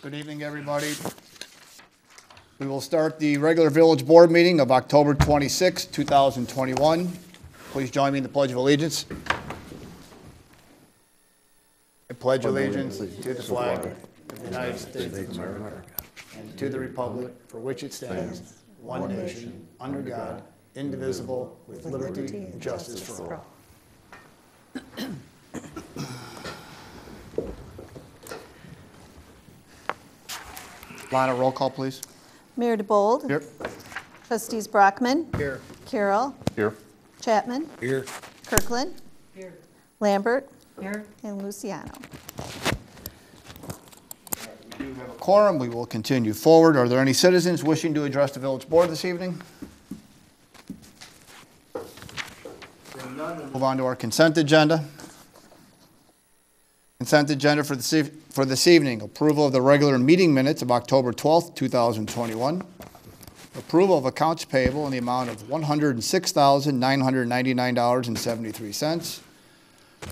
Good evening, everybody. We will start the regular village board meeting of October 26, 2021. Please join me in the Pledge of Allegiance. I pledge allegiance to the flag of the United States of America and to the republic for which it stands, one nation, under God, indivisible, with liberty and justice for all. Lana, roll call, please. Mayor DeBold. Here. Trustees Brockman. Here. Carroll. Here. Chapman. Here. Kirkland. Here. Lambert. Here. And Luciano. We do have a quorum. We will continue forward. Are there any citizens wishing to address the village board this evening? Seeing none, we'll move on to our consent agenda. Consent agenda for this evening: approval of the regular meeting minutes of October 12th, 2021. Approval of accounts payable in the amount of $106,999.73.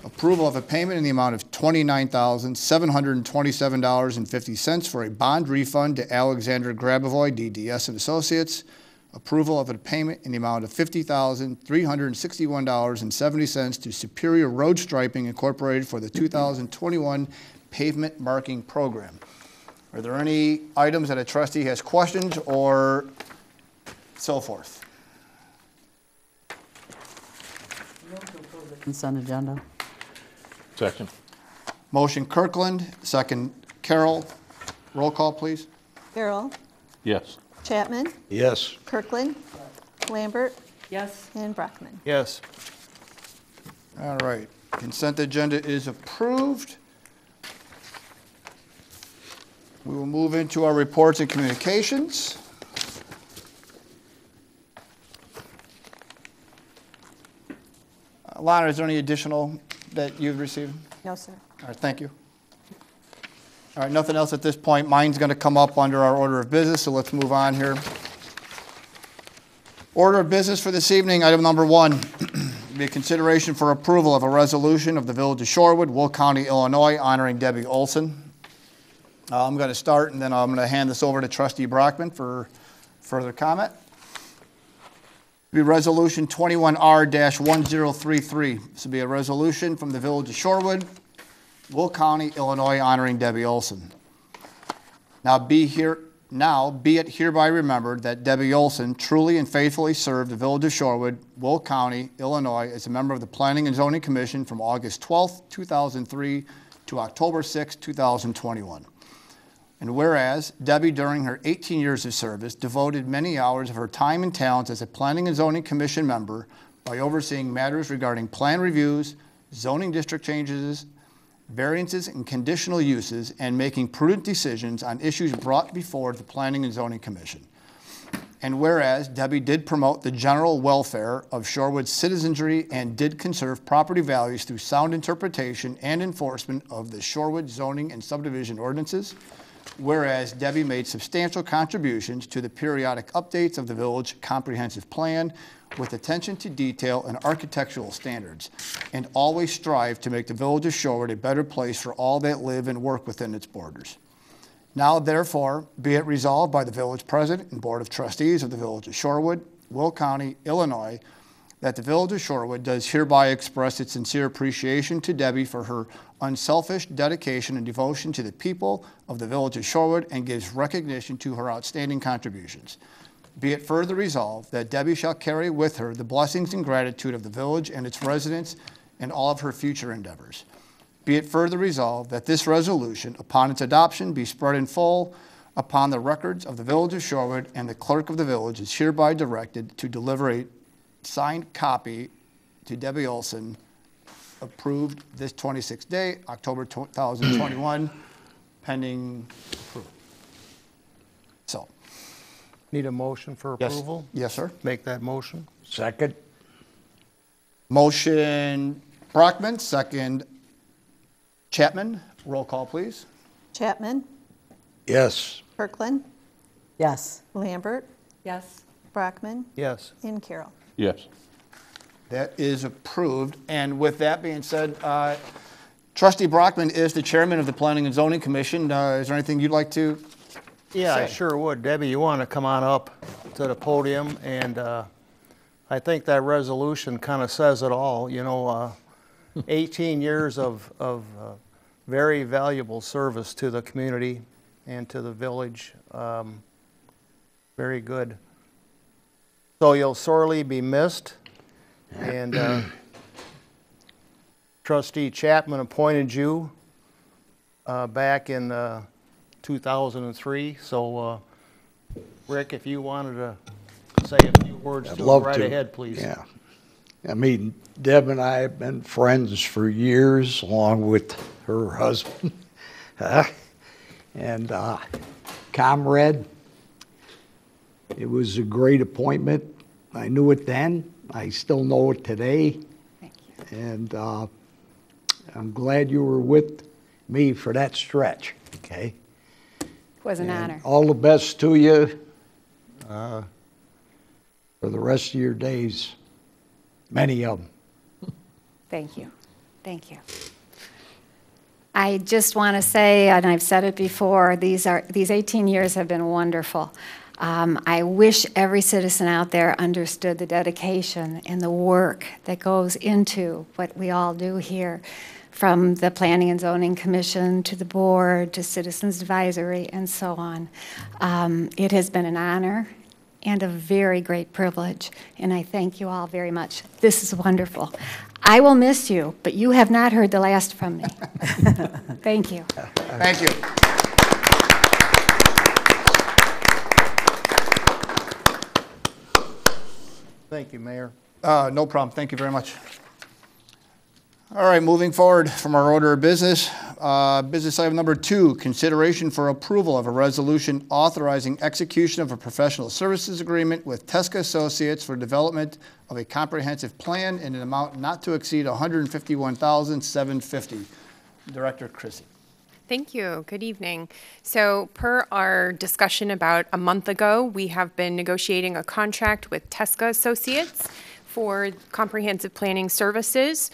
Approval of a payment in the amount of $29,727.50 for a bond refund to Alexander Grabovoy, DDS and Associates. Approval of a payment in the amount of $50,361.70 to Superior Road Striping Incorporated for the 2021 pavement marking program. Are there any items that a trustee has questions or so forth? Consent agenda. Second. Motion Kirkland, second Carroll. Roll call, please. Carroll. Yes. Chapman. Yes. Kirkland. Lambert. Yes. And Brockman. Yes. All right. Consent agenda is approved. We will move into our reports and communications. Lana, is there any additional that you've received? No, sir. All right, thank you. All right, nothing else at this point. Mine's going to come up under our order of business, so let's move on here. Order of business for this evening, item number 1, be a consideration for approval of a resolution of the Village of Shorewood, Will County, Illinois, honoring Debbie Olson. I'm going to start, and then I'm going to hand this over to Trustee Brockman for further comment. Be Resolution 21R-1033. This will be a resolution from the Village of Shorewood, Will County, Illinois, honoring Debbie Olson. Now be it hereby remembered that Debbie Olson truly and faithfully served the Village of Shorewood, Will County, Illinois, as a member of the Planning and Zoning Commission from August 12, 2003 to October 6, 2021. And whereas Debbie, during her 18 years of service, devoted many hours of her time and talents as a Planning and Zoning Commission member by overseeing matters regarding plan reviews, zoning district changes, variances and conditional uses, and making prudent decisions on issues brought before the Planning and Zoning Commission. And whereas Debbie did promote the general welfare of Shorewood's citizenry and did conserve property values through sound interpretation and enforcement of the Shorewood zoning and subdivision ordinances. Whereas Debbie made substantial contributions to the periodic updates of the village comprehensive plan with attention to detail and architectural standards, and always strive to make the Village of Shorewood a better place for all that live and work within its borders. Now, therefore, be it resolved by the Village President and Board of Trustees of the Village of Shorewood, Will County, Illinois, that the Village of Shorewood does hereby express its sincere appreciation to Debbie for her unselfish dedication and devotion to the people of the Village of Shorewood, and gives recognition to her outstanding contributions. Be it further resolved that Debbie shall carry with her the blessings and gratitude of the village and its residents in all of her future endeavors. Be it further resolved that this resolution, upon its adoption, be spread in full upon the records of the Village of Shorewood, and the clerk of the village is hereby directed to deliver a signed copy to Debbie Olson, approved this 26th day, October 2021, pending approval. So. Need a motion for Yes. approval? Yes, sir. Make that motion. Second. Motion Brockman, second Chapman. Roll call, please. Chapman. Yes. Kirkland. Yes. Lambert. Yes. Brockman. Yes. And Carroll. Yes. That is approved. And with that being said, Trustee Brockman is the chairman of the Planning and Zoning Commission. Is there anything you'd like to Yeah, I say? sure would. Debbie, you want to come on up to the podium? And I think that resolution kind of says it all. 18 years of very valuable service to the community and to the village. Very good. So you'll sorely be missed. And Trustee Chapman appointed you back in 2003. So, Rick, if you wanted to say a few words, I'd to love right to. ahead, please. Yeah. I mean, Deb and I have been friends for years, along with her husband. And comrade, it was a great appointment. I knew it then. I still know it today. Thank you. And I'm glad you were with me for that stretch, okay? It was an And honor. all the best to you for the rest of your days, many of them. Thank you. Thank you. I just want to say, and I've said it before, these 18 years have been wonderful. I wish every citizen out there understood the dedication and the work that goes into what we all do here, from the Planning and Zoning Commission to the board to Citizens Advisory and so on. It has been an honor and a very great privilege, and I thank you all very much. This is wonderful. I will miss you, but you have not heard the last from me. Thank you. Thank you. Thank you, Mayor. No problem. Thank you very much. All right, moving forward from our order of business. Business item number 2, consideration for approval of a resolution authorizing execution of a professional services agreement with Tesca Associates for development of a comprehensive plan in an amount not to exceed $151,750. Director Chrissy. Thank you. Good evening. So per our discussion about a month ago, we have been negotiating a contract with Tesca Associates for comprehensive planning services.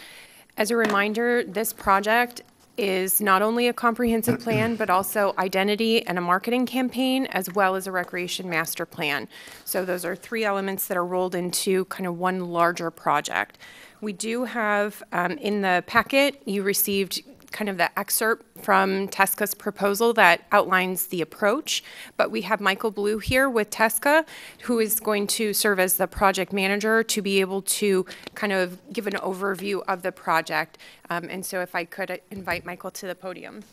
As a reminder, this project is not only a comprehensive plan, but also identity and a marketing campaign, as well as a recreation master plan. So those are 3 elements that are rolled into kind of one larger project. We do have, in the packet, you received kind of the excerpt from Tesca's proposal that outlines the approach, but we have Michael Blue here with Tesca, who is going to serve as the project manager to be able to kind of give an overview of the project. And so if I could invite Michael to the podium.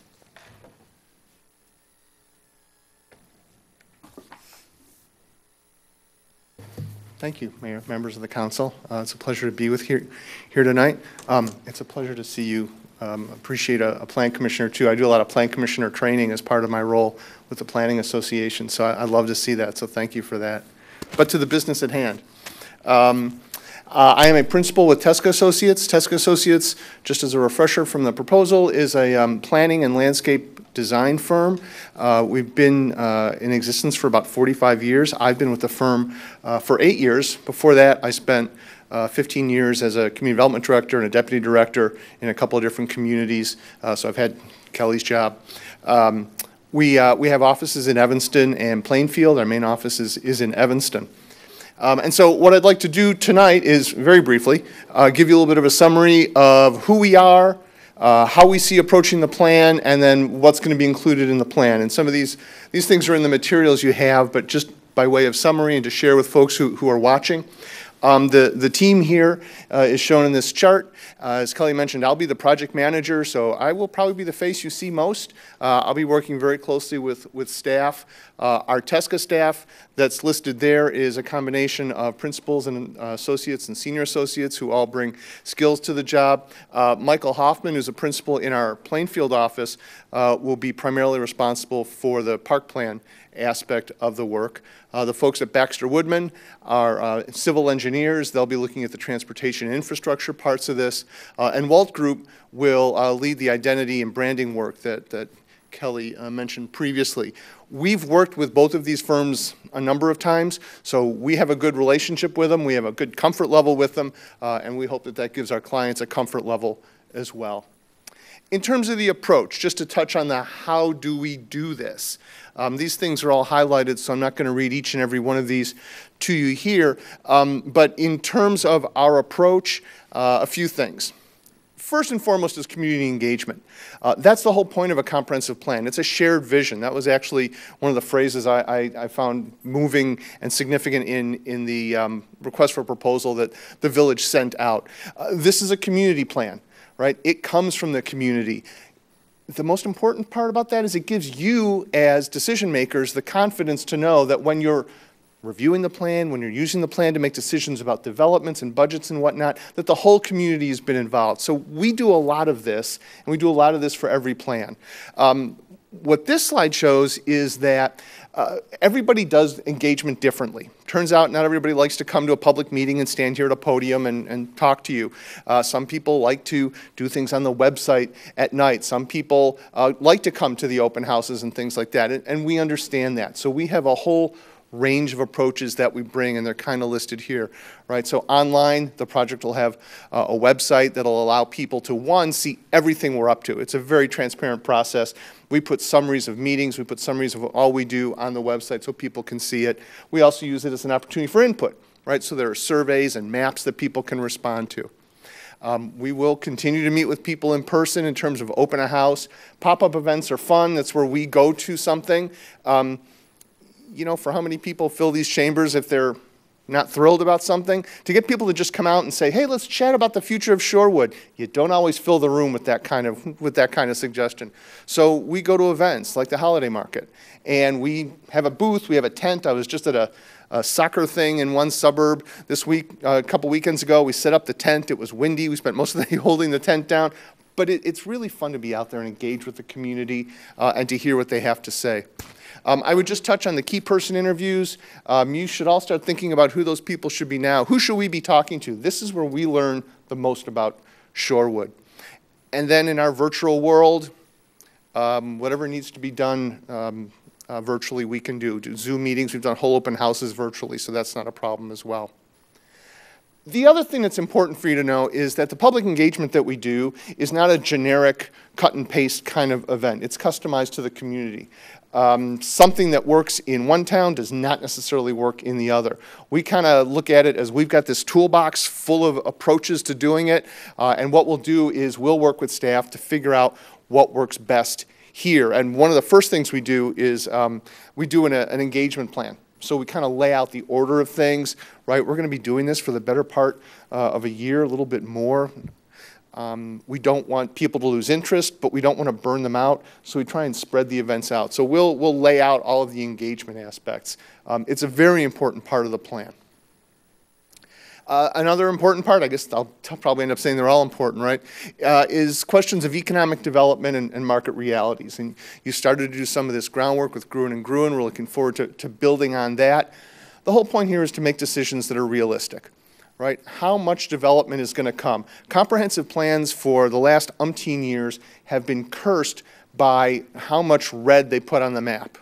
Thank you, Mayor, members of the council. It's a pleasure to be with here tonight. It's a pleasure to see you. Appreciate a plan commissioner too. I do a lot of plan commissioner training as part of my role with the Planning Association, so I love to see that, so thank you for that. But to the business at hand. I am a principal with Tesca Associates. Tesca Associates, just as a refresher from the proposal, is a planning and landscape design firm. We've been in existence for about 45 years. I've been with the firm for 8 years. Before that, I spent 15 years as a community development director and a deputy director in a couple of different communities. So I've had Kelly's job. We have offices in Evanston and Plainfield. Our main office is in Evanston. And so what I'd like to do tonight is, very briefly, give you a little bit of a summary of who we are, how we see approaching the plan, and then what's going to be included in the plan. And some of these things are in the materials you have, but just by way of summary and to share with folks who are watching. The team here is shown in this chart. As Kelly mentioned, I'll be the project manager, so I will probably be the face you see most. I'll be working very closely with staff. Our Tesca staff that's listed there is a combination of principals and associates and senior associates who all bring skills to the job. Michael Hoffman, who's a principal in our Plainfield office, will be primarily responsible for the park plan aspect of the work. The folks at Baxter Woodman are civil engineers. They'll be looking at the transportation and infrastructure parts of this. And Walt Group will lead the identity and branding work that Kelly mentioned previously. We've worked with both of these firms a number of times, so we have a good relationship with them. We have a good comfort level with them, and we hope that gives our clients a comfort level as well. In terms of the approach, just to touch on the how do we do this. These things are all highlighted, so I'm not going to read each and every one of these to you here. But in terms of our approach, a few things. First and foremost is community engagement. That's the whole point of a comprehensive plan. It's a shared vision. That was actually one of the phrases I found moving and significant in the request for proposal that the village sent out. This is a community plan, right? It comes from the community. The most important part about that is it gives you as decision makers the confidence to know that when you're reviewing the plan, when you're using the plan to make decisions about developments and budgets and whatnot, that the whole community has been involved. So we do a lot of this, and we do a lot of this for every plan. What this slide shows is that everybody does engagement differently. Turns out not everybody likes to come to a public meeting and stand here at a podium and talk to you. Some people like to do things on the website at night. Some people like to come to the open houses and things like that, and we understand that. So we have a whole range of approaches that we bring, and they're kind of listed here, right? So online, the project will have a website that'll allow people to, one, see everything we're up to. It's a very transparent process. We put summaries of meetings, we put summaries of all we do on the website so people can see it. We also use it as an opportunity for input, right? So there are surveys and maps that people can respond to. We will continue to meet with people in person in terms of open a house. Pop-up events are fun. That's where we go to something. You know, for how many people fill these chambers if they're not thrilled about something? To get people to just come out and say, hey, let's chat about the future of Shorewood. You don't always fill the room with that kind of suggestion. So we go to events like the holiday market, and we have a booth, we have a tent. I was just at a soccer thing in one suburb this week, a couple weekends ago. We set up the tent. It was windy. We spent most of the day holding the tent down. But it's really fun to be out there and engage with the community and to hear what they have to say. I would just touch on the key person interviews. You should all start thinking about who those people should be now. Who should we be talking to? This is where we learn the most about Shorewood. And then in our virtual world, whatever needs to be done virtually we can do. Zoom meetings, we've done whole open houses virtually, so that's not a problem as well. The other thing that's important for you to know is that the public engagement that we do is not a generic cut and paste kind of event. It's customized to the community. Something that works in one town does not necessarily work in the other. We kind of look at it as we've got this toolbox full of approaches to doing it, and what we'll do is we'll work with staff to figure out what works best here. And one of the first things we do is we do an engagement plan. So we kind of lay out the order of things, right? We're going to be doing this for the better part of a year, a little bit more. We don't want people to lose interest, but we don't want to burn them out, so we try and spread the events out. So we'll lay out all of the engagement aspects. It's a very important part of the plan. Another important part, I guess I'll probably end up saying they're all important, right, is questions of economic development and market realities. And you started to do some of this groundwork with Gruen and Gruen. We're looking forward to building on that. The whole point here is to make decisions that are realistic, right? How much development is going to come? Comprehensive plans for the last umpteen years have been cursed by how much red they put on the map.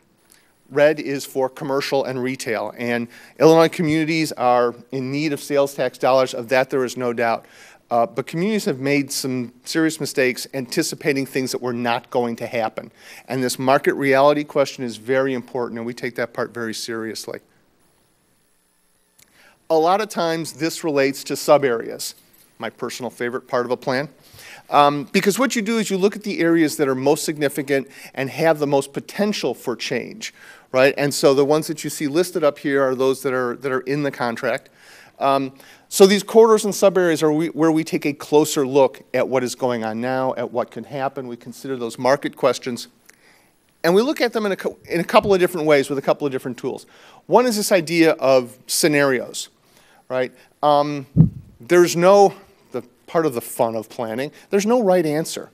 Red is for commercial and retail, and Illinois communities are in need of sales tax dollars. Of that, there is no doubt. But communities have made some serious mistakes anticipating things that were not going to happen. And this market reality question is very important, and we take that part very seriously. A lot of times, this relates to sub-areas, my personal favorite part of a plan. Because what you do is you look at the areas that are most significant and have the most potential for change, right? And so the ones that you see listed up here are those that are in the contract. So these corridors and sub-areas are where we take a closer look at what is going on now, at what can happen. We consider those market questions. And we look at them in a couple of different ways with a couple of different tools. One is this idea of scenarios, right? There's no... part of the fun of planning, there's no right answer,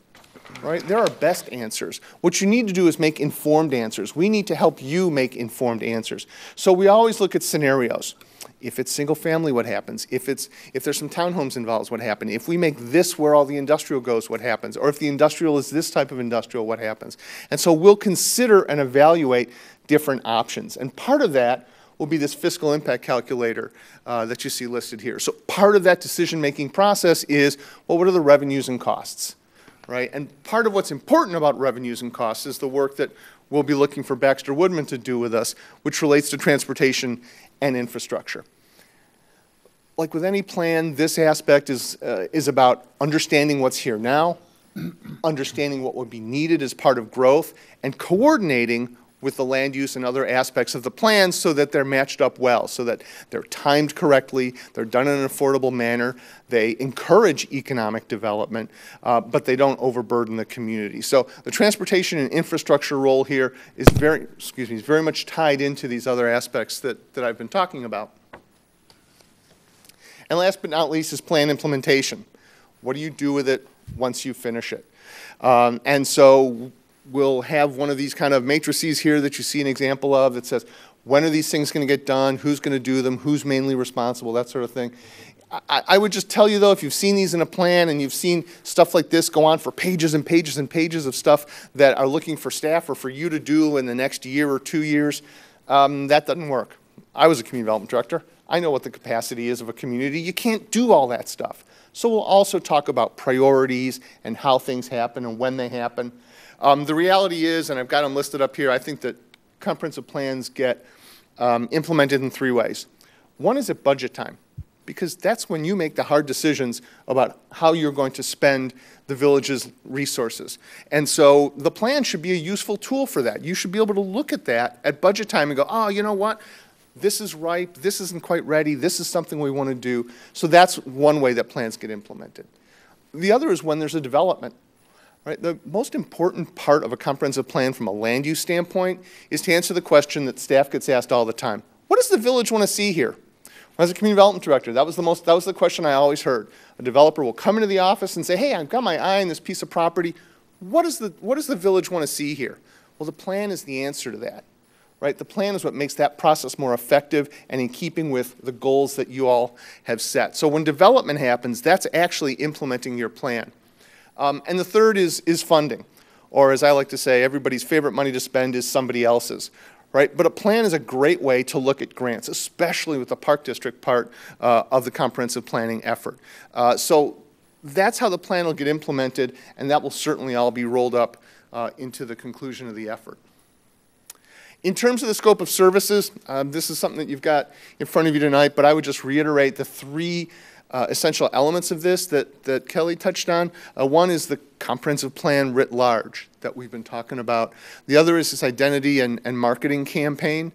right? There are best answers. What you need to do is make informed answers. We need to help you make informed answers. So we always look at scenarios. If it's single family, what happens? If there's some townhomes involved, what happens? If we make this where all the industrial goes, what happens? Or if the industrial is this type of industrial, what happens? And so we'll consider and evaluate different options. And part of that will be this fiscal impact calculator that you see listed here. So part of that decision-making process is, well, what are the revenues and costs? right? And part of what's important about revenues and costs is the work that we'll be looking for Baxter Woodman to do with us, which relates to transportation and infrastructure. Like with any plan, this aspect is about understanding what's here now, understanding what would be needed as part of growth, and coordinating with the land use and other aspects of the plan so that they're matched up well, so that they're timed correctly, they're done in an affordable manner, they encourage economic development, but they don't overburden the community. So the transportation and infrastructure role here is very much tied into these other aspects that I've been talking about. And last but not least is plan implementation. What do you do with it once you finish it? And so we'll have one of these kind of matrices here that you see an example of that says, when are these things going to get done? Who's going to do them? Who's mainly responsible? That sort of thing. I would just tell you, though, if you've seen these in a plan and you've seen stuff like this go on for pages and pages and pages of stuff that are looking for staff or for you to do in the next year or 2 years, that doesn't work. I was a community development director. I know what the capacity is of a community. You can't do all that stuff. So we'll also talk about priorities and how things happen and when they happen. The reality is, and I've got them listed up here, I think that comprehensive plans get implemented in 3 ways. One is at budget time, because that's when you make the hard decisions about how you're going to spend the village's resources. And so the plan should be a useful tool for that. You should be able to look at that at budget time and go, oh, you know what? This is ripe, this isn't quite ready, this is something we want to do. So that's one way that plans get implemented. The other is when there's a development. Right? The most important part of a comprehensive plan from a land use standpoint is to answer the question that staff gets asked all the time. What does the village want to see here? When I was a community development director, that was the question I always heard. A developer will come into the office and say, hey, I've got my eye on this piece of property. What does the village want to see here? Well, the plan is the answer to that. Right? The plan is what makes that process more effective and in keeping with the goals that you all have set. So when development happens, that's actually implementing your plan. And the third is funding, or as I like to say, everybody's favorite money to spend is somebody else's, right? But a plan is a great way to look at grants, especially with the Park District part of the comprehensive planning effort. So that's how the plan will get implemented, and that will certainly all be rolled up into the conclusion of the effort. In terms of the scope of services, this is something that you've got in front of you tonight, but I would just reiterate the 3 essential elements of this that Kelly touched on. One is the comprehensive plan writ large that we've been talking about. The other is this identity and marketing campaign.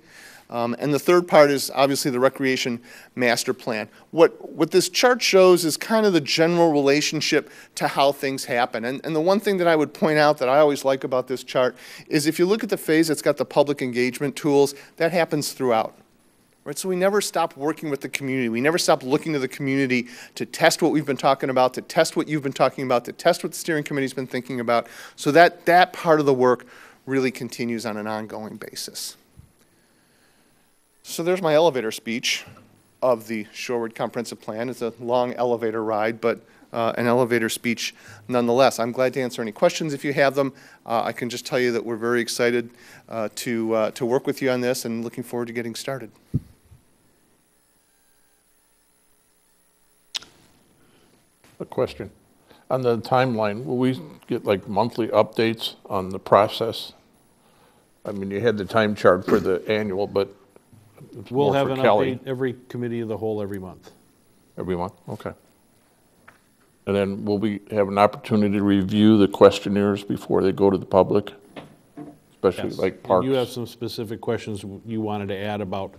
And the third part is obviously the recreation master plan. What this chart shows is kind of the general relationship to how things happen. And the one thing that I would point out that I always like about this chart is if you look at the phase that's got the public engagement tools, that happens throughout. Right, so we never stop working with the community. We never stop looking to the community to test what we've been talking about, to test what you've been talking about, to test what the steering committee's been thinking about. So that part of the work really continues on an ongoing basis. So there's my elevator speech of the Shorewood Comprehensive Plan. It's a long elevator ride, but an elevator speech nonetheless. I'm glad to answer any questions if you have them. I can just tell you that we're very excited to work with you on this and looking forward to getting started. A question. On the timeline, will we get like monthly updates on the process? I mean, you had the time chart for the annual, but it's We'll more have for an Kelly. update every committee of the whole every month. Every month? Okay. And then will we have an opportunity to review the questionnaires before they go to the public? Especially Yes. like And parks? you have some specific questions you wanted to add about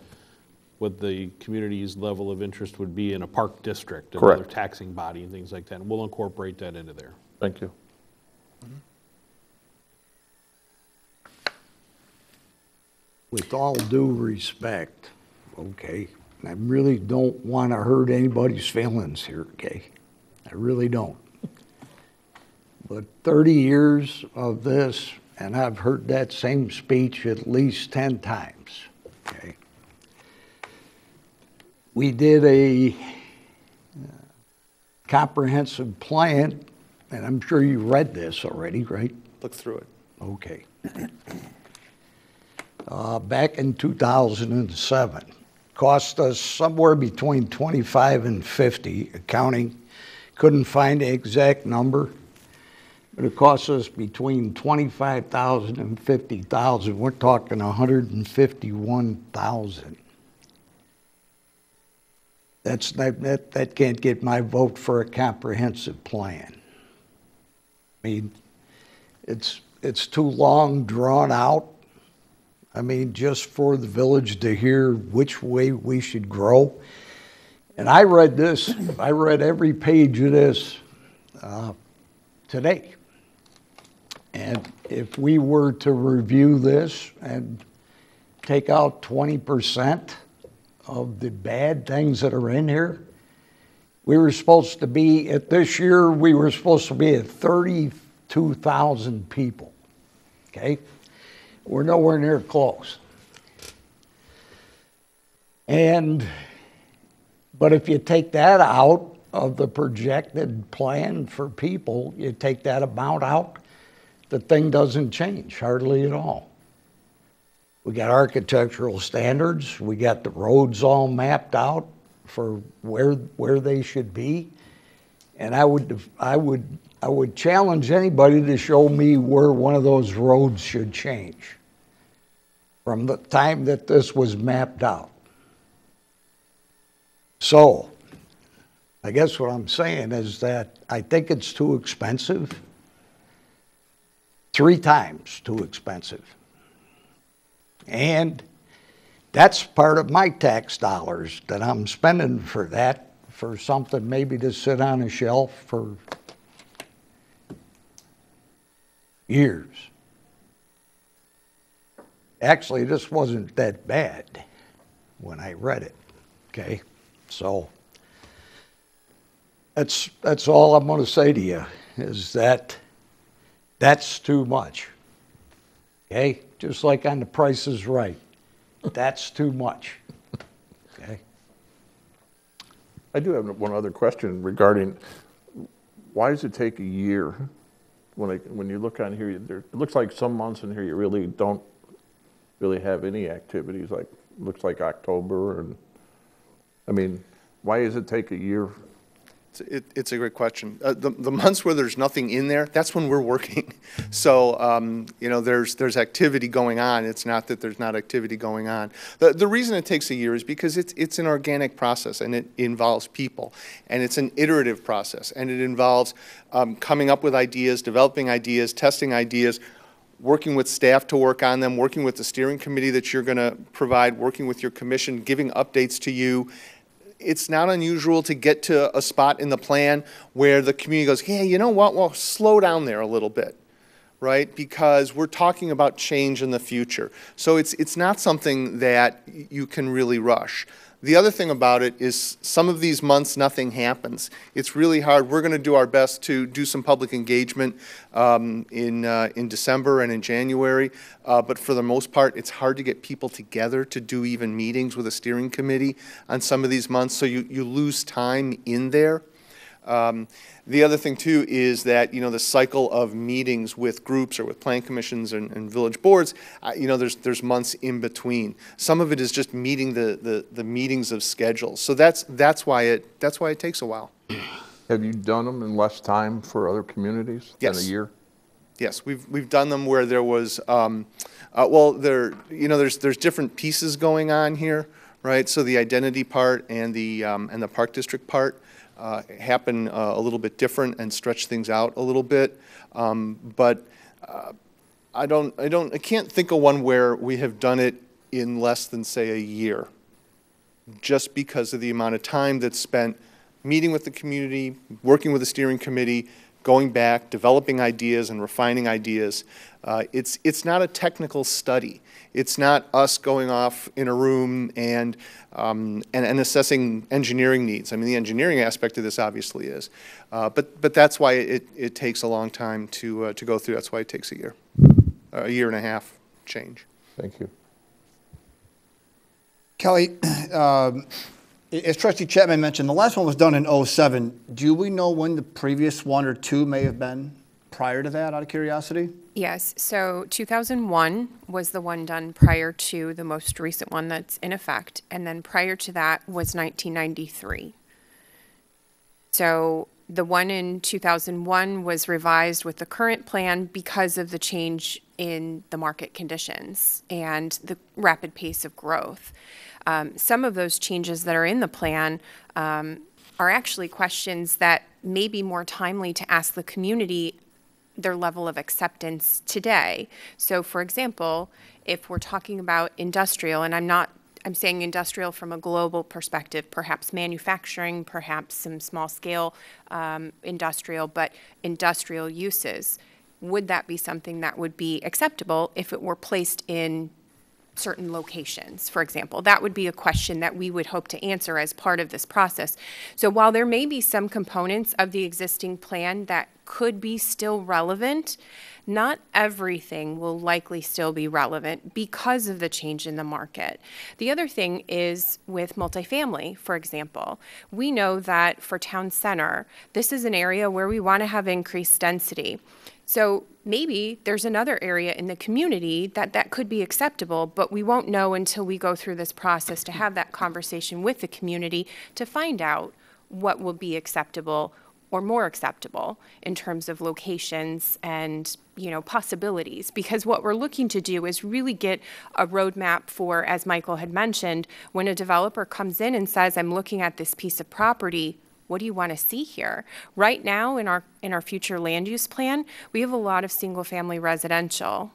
what the community's level of interest would be in a park district, another Correct. taxing body and things like that. And we'll incorporate that into there. Thank you. With all due respect, okay, I really don't want to hurt anybody's feelings here, okay? I really don't. But 30 years of this, and I've heard that same speech at least 10 times, okay? We did a comprehensive plan, and I'm sure you read this already, right? Look through it. Okay. Back in 2007, cost us somewhere between 25 and 50 accounting. Couldn't find the exact number. It costs us between $25,000 and $50,000. We're talking $151,000. That can't get my vote for a comprehensive plan. I mean, it's too long, drawn out. I mean, just for the village to hear which way we should grow. And I read this, I read every page of this today. And if we were to review this and take out 20% of the bad things that are in here, we were supposed to be, at this year, we were supposed to be at 32,000 people, okay? We're nowhere near close. But if you take that out of the projected plan for people, you take that amount out, the thing doesn't change hardly at all. We got architectural standards, we got the roads all mapped out for where they should be. And I would challenge anybody to show me where one of those roads should change from the time that this was mapped out. So, I guess what I'm saying is that I think it's too expensive, 3 times too expensive. And that's part of my tax dollars that I'm spending for that, for something maybe to sit on a shelf for years. Actually, this wasn't that bad when I read it, okay? So that's all I'm going to say to you, is that that's too much, okay? Just like on The Price is Right, that's too much, okay? I do have one other question regarding, why does it take a year? When you look on here, it looks like some months in here you really don't really have any activities, like, looks like October, and, I mean, why does it take a year? It's a great question. The months where there's nothing in there, that's when we're working. So, you know, there's activity going on. It's not that there's not activity going on. The reason it takes a year is because it's an organic process, and it involves people, and it's an iterative process, and it involves coming up with ideas, developing ideas, testing ideas, working with staff to work on them, working with the steering committee that you're going to provide, working with your commission, giving updates to you. It's not unusual to get to a spot in the plan where the community goes, yeah, you know what, well, slow down there a little bit, right? Because we're talking about change in the future. So it's not something that you can really rush. The other thing about it is some of these months nothing happens. It's really hard. We're going to do our best to do some public engagement in December and in January, but for the most part, it's hard to get people together to do even meetings with a steering committee on some of these months, so you lose time in there. The other thing too is that, you know, the cycle of meetings with groups or with plan commissions and village boards, you know, there's months in between. Some of it is just meeting the meetings of schedules. So that's why it takes a while. Have you done them in less time for other communities than a year? Yes, we've done them where there was, well, you know, there's different pieces going on here, right? So the identity part and the park district part happen a little bit different and stretch things out a little bit. But I can't think of one where we have done it in less than, say, a year, just because of the amount of time that's spent meeting with the community, working with the steering committee, going back, developing ideas and refining ideas. It's not a technical study. It's not us going off in a room and assessing engineering needs. I mean, the engineering aspect of this obviously is, but that's why it takes a long time to go through. That's why it takes a year and a half change. Thank you. Kelly, as Trustee Chapman mentioned, the last one was done in '07. Do we know when the previous one or two may have been prior to that, out of curiosity? Yes, so 2001 was the one done prior to the most recent one that's in effect, and then prior to that was 1993. So The one in 2001 was revised with the current plan because of the change in the market conditions and the rapid pace of growth. Some of those changes that are in the plan are actually questions that may be more timely to ask the community their level of acceptance today. So for example, if we're talking about industrial, and I'm saying industrial from a global perspective, perhaps manufacturing, perhaps some small scale industrial, but industrial uses, would that be something that would be acceptable if it were placed in certain locations, for example? That would be a question that we would hope to answer as part of this process. So while there may be some components of the existing plan that could be still relevant, not everything will likely still be relevant because of the change in the market. The other thing is with multifamily, for example. We know that for town center, this is an area where we want to have increased density. So maybe there's another area in the community that could be acceptable, but we won't know until we go through this process to have that conversation with the community to find out what will be acceptable or more acceptable in terms of locations and, possibilities. Because what we're looking to do is really get a roadmap for, as Michael had mentioned, when a developer comes in and says, I'm looking at this piece of property, what do you want to see here? Right now in our future land use plan, we have a lot of single family residential.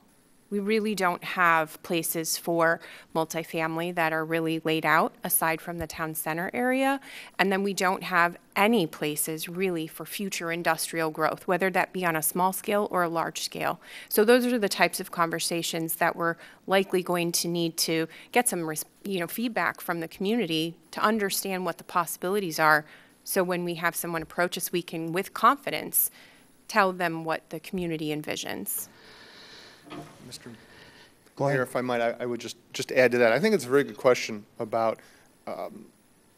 We really don't have places for multifamily that are really laid out aside from the town center area. And then we don't have any places really for future industrial growth, whether that be on a small scale or a large scale. So those are the types of conversations that we're likely going to need to get some feedback from the community to understand what the possibilities are. So when we have someone approach us, we can, with confidence, tell them what the community envisions. Mr. Mayor, if I might, I would just add to that. I think it's a very good question about,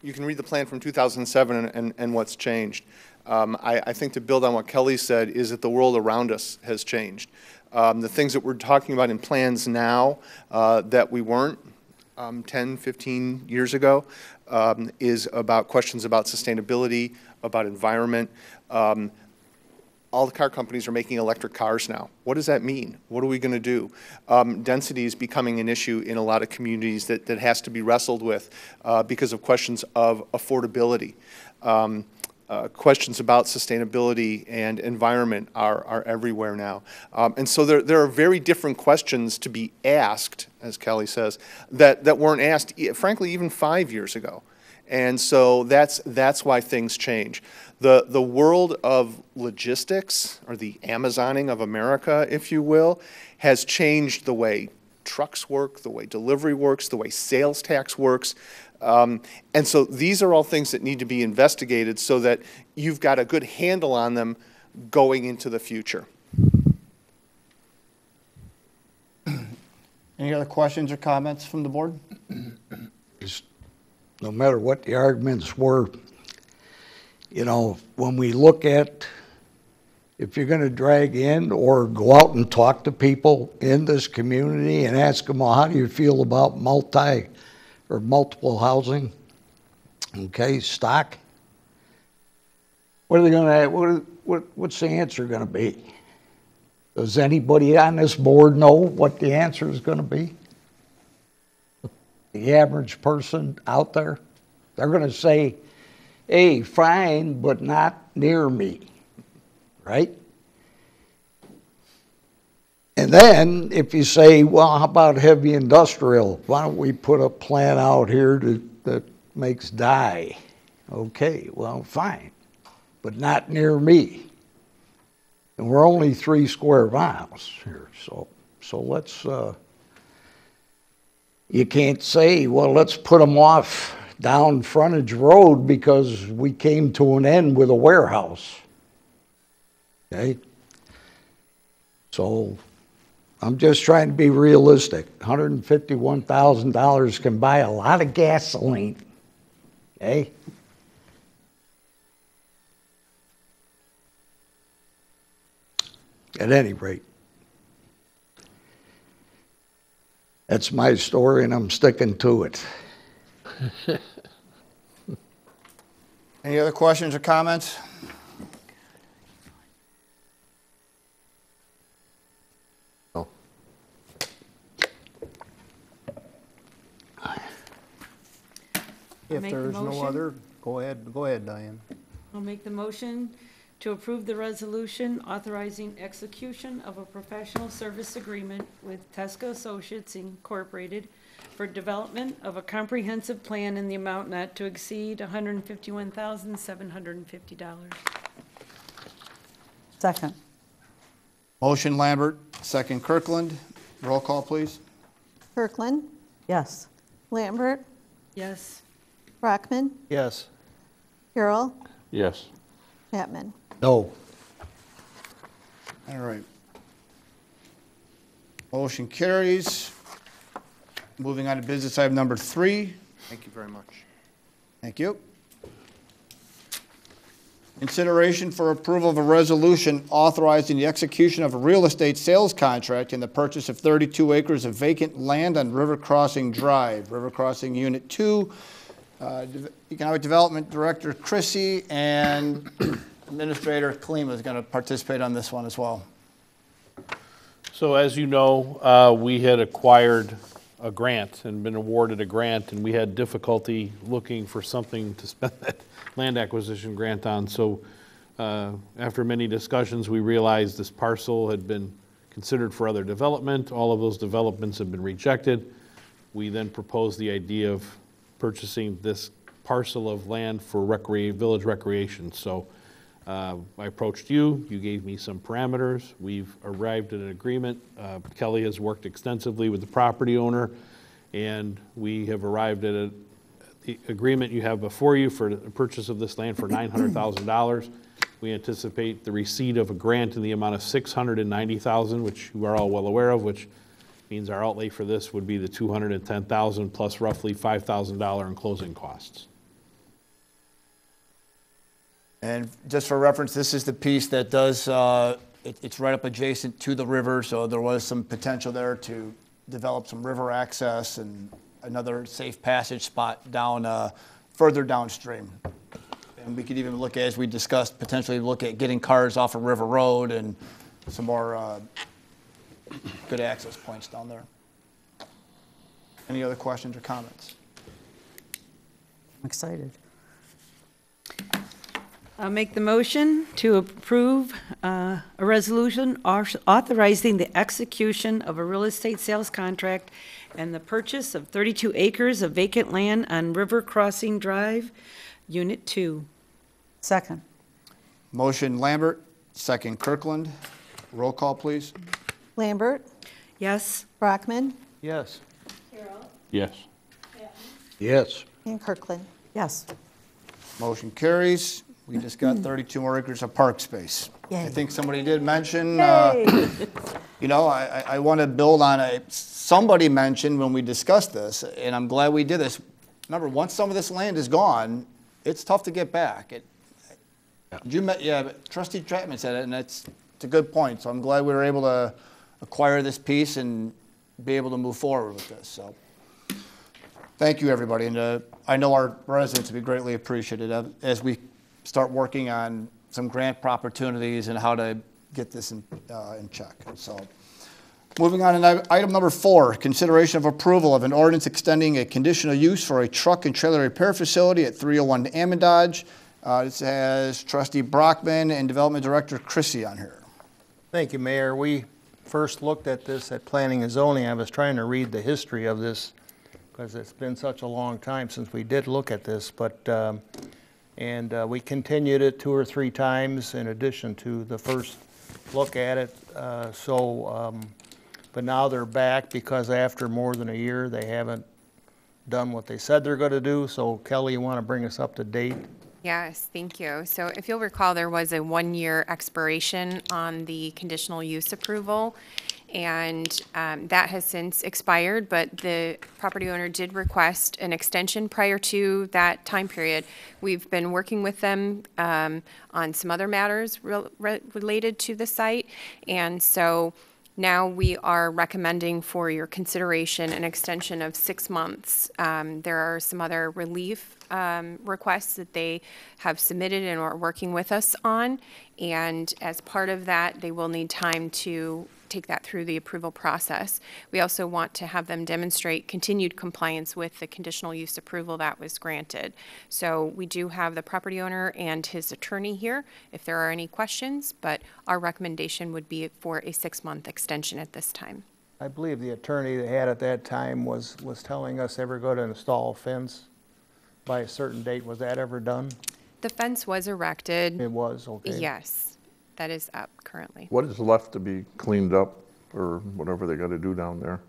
you can read the plan from 2007 and what's changed. I think to build on what Kelly said is that the world around us has changed. The things that we're talking about in plans now that we weren't 10, 15 years ago is about questions about sustainability, about environment. All the car companies are making electric cars now. What does that mean? What are we going to do? Density is becoming an issue in a lot of communities that has to be wrestled with because of questions of affordability. Questions about sustainability and environment are everywhere now. And so there are very different questions to be asked, as Kelly says, that weren't asked, frankly, even 5 years ago. And so that's why things change. The world of logistics, or the Amazoning of America, if you will, has changed the way trucks work, the way delivery works, the way sales tax works. And so these are all things that need to be investigated so that you've got a good handle on them going into the future. Any other questions or comments from the board? No matter what the arguments were, when we look at, if you're going to drag in or go out and talk to people in this community and ask them, well, how do you feel about multiple housing, stock? What are they going to, what's the answer going to be? Does anybody on this board know what the answer is going to be? The average person out there, they're going to say, hey, fine, but not near me, right? And then if you say, well, how about heavy industrial? Why don't we put a plant out here that makes dye? Okay, well, fine, but not near me. And we're only 3 square miles here, so let's, you can't say, well, let's put them off down frontage road because we came to an end with a warehouse. Okay? So I'm just trying to be realistic. $151,000 can buy a lot of gasoline. Okay? At any rate, that's my story, and I'm sticking to it. Any other questions or comments? If make the there's no motion. other, go ahead, Diane. I'll make the motion to approve the resolution authorizing execution of a professional service agreement with Tesco Associates Incorporated for development of a comprehensive plan in the amount not to exceed $151,750. Second. Motion Lambert, second Kirkland. Roll call, please. Kirkland. Yes. Lambert. Yes. Brockman. Yes. Carroll. Yes. Chapman. No. All right. Motion carries. Moving on to business item number 3. Thank you very much. Thank you. Consideration for approval of a resolution authorizing the execution of a real estate sales contract and the purchase of 32 acres of vacant land on River Crossing Drive, River Crossing Unit 2. Economic Development Director Chrissy and Administrator Kalima is going to participate on this one as well. So as you know, we had acquired a grant and been awarded a grant, and we had difficulty looking for something to spend that land acquisition grant on. So after many discussions, we realized this parcel had been considered for other development. All of those developments have been rejected. We then proposed the idea of purchasing this parcel of land for village recreation. So I approached you, you gave me some parameters, we've arrived at an agreement. Kelly has worked extensively with the property owner, and we have arrived at the agreement you have before you for the purchase of this land for $900,000. We anticipate the receipt of a grant in the amount of $690,000, which you are all well aware of, which means our outlay for this would be the $210,000 plus roughly $5,000 in closing costs. And just for reference, this is the piece that does, it's right up adjacent to the river, so there was some potential there to develop some river access and another safe passage spot down further downstream. And we could even look at, as we discussed, potentially look at getting cars off of River Road and some more good access points down there. Any other questions or comments? I'm excited. I'll make the motion to approve a resolution authorizing the execution of a real estate sales contract and the purchase of 32 acres of vacant land on River Crossing Drive, Unit 2. Second. Motion Lambert, second Kirkland. Roll call, please. Lambert. Yes. Brockman. Yes. Yes. Yes. And Kirkland. Yes. Motion carries. We just got 32 more acres of park space. Yay. I think somebody did mention, you know, I want to build on somebody mentioned when we discussed this, and I'm glad we did this. Remember, once some of this land is gone, it's tough to get back. Trustee Chapman said it, and it's a good point. So I'm glad we were able to acquire this piece and be able to move forward with this. So thank you, everybody. And I know our residents will be greatly appreciative as we start working on some grant opportunities and how to get this in check. So moving on to item number 4, consideration of approval of an ordinance extending a conditional use for a truck and trailer repair facility at 301 Amendage. This has Trustee Brockman and Development Director Chrissy on here. Thank you, Mayor. We first looked at this at Planning and Zoning. I was trying to read the history of this because it's been such a long time since we did look at this, but we continued it 2 or 3 times in addition to the first look at it. But now they're back because after more than a year, they haven't done what they said they're going to do. So Kelly, you want to bring us up to date? Yes, thank you. So if you'll recall, there was a 1-year expiration on the conditional use approval, and that has since expired, but the property owner did request an extension prior to that time period. We've been working with them on some other matters related to the site, and so now we are recommending for your consideration an extension of 6 months. There are some other relief requests that they have submitted and are working with us on, and as part of that, they will need time to take that through the approval process. We also want to have them demonstrate continued compliance with the conditional use approval that was granted. So we do have the property owner and his attorney here if there are any questions, but our recommendation would be for a 6-month extension at this time. I believe the attorney they had at that time was telling us they were going to install a fence by a certain date. Was that ever done? The fence was erected. It was, okay. Yes, that is up currently. What is left to be cleaned up, or whatever they gotta do down there?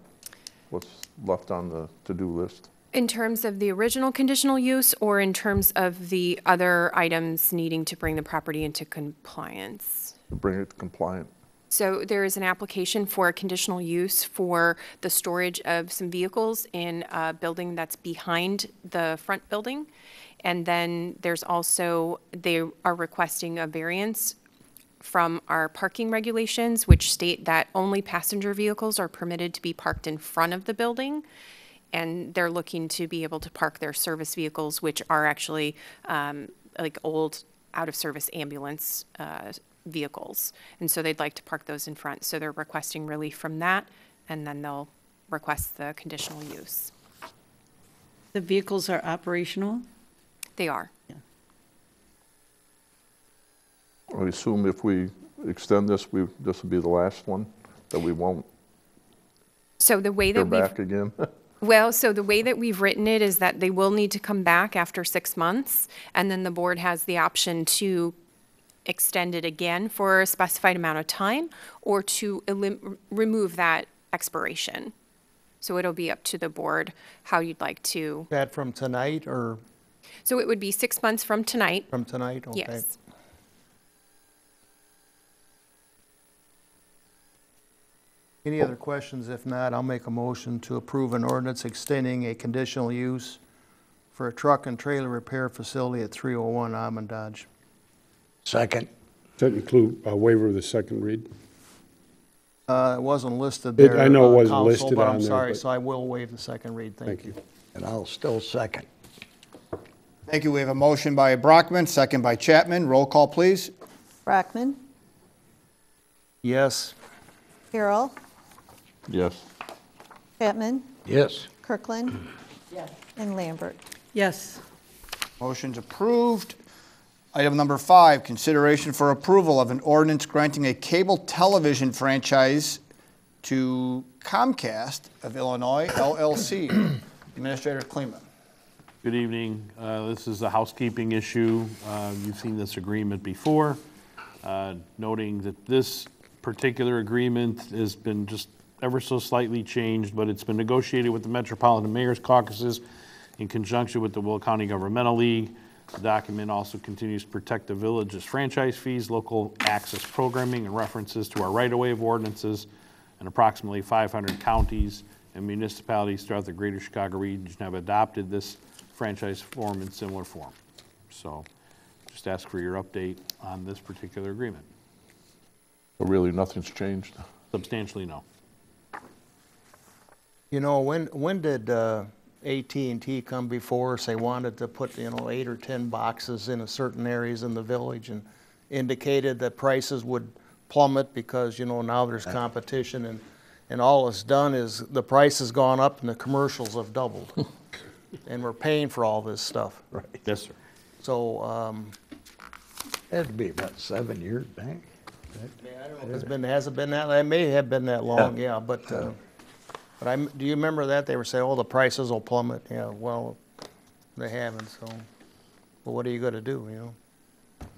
What's left on the to-do list? In terms of the original conditional use or in terms of the other items needing to bring the property into compliance? To bring it compliant? So there is an application for a conditional use for the storage of some vehicles in a building that's behind the front building. And then there's also, they are requesting a variance from our parking regulations, which state that only passenger vehicles are permitted to be parked in front of the building. And they're looking to be able to park their service vehicles, which are actually like old out-of-service ambulance vehicles. And so they'd like to park those in front. So they're requesting relief from that, and then they'll request the conditional use. The vehicles are operational? They are. I assume if we extend this, this will be the last one, that we won't So the way go that back again? Well, so the way that we've written it is that they will need to come back after 6 months, and then the board has the option to extend it again for a specified amount of time or to remove that expiration. So it'll be up to the board how you'd like to. That from tonight or So it would be 6 months from tonight. from tonight? Okay. Yes. Any other questions? If not, I'll make a motion to approve an ordinance extending a conditional use for a truck and trailer repair facility at 301 Almond Dodge. Second. Does that include a waiver of the second read? It wasn't listed there. I know it wasn't Council, listed but on I'm there, sorry, but- so I will waive the second read. Thank you. And I'll still second. Thank you. We have a motion by Brockman, second by Chapman. Roll call, please. Brockman, Yes. Carroll, Yes. Chapman, Yes. Kirkland, and Lambert. Yes. Motion's approved. Item number 5, consideration for approval of an ordinance granting a cable television franchise to Comcast of Illinois, LLC. Administrator Kleeman. Good evening. This is a housekeeping issue. You've seen this agreement before. Noting that this particular agreement has been just ever so slightly changed, but it's been negotiated with the Metropolitan Mayor's Caucuses in conjunction with the Will County Governmental League. The document also continues to protect the village's franchise fees, local access programming, and references to our right-of-way of ordinances, and approximately 500 counties and municipalities throughout the greater Chicago region have adopted this franchise form in similar form. So just ask for your update on this particular agreement. So really, nothing's changed? Substantially, no. You know, when did AT&T come before us? They wanted to put, 8 or 10 boxes in certain areas in the village and indicated that prices would plummet because, now there's competition, and all it's done is the price has gone up and the commercials have doubled. And we're paying for all this stuff. Right. Yes, sir. So, That'd be about 7 years back. hasn't been that, it may have been that long, yeah, but do you remember that? They were saying, oh, the prices will plummet. Yeah, well, they haven't, so, well, what are you gonna do,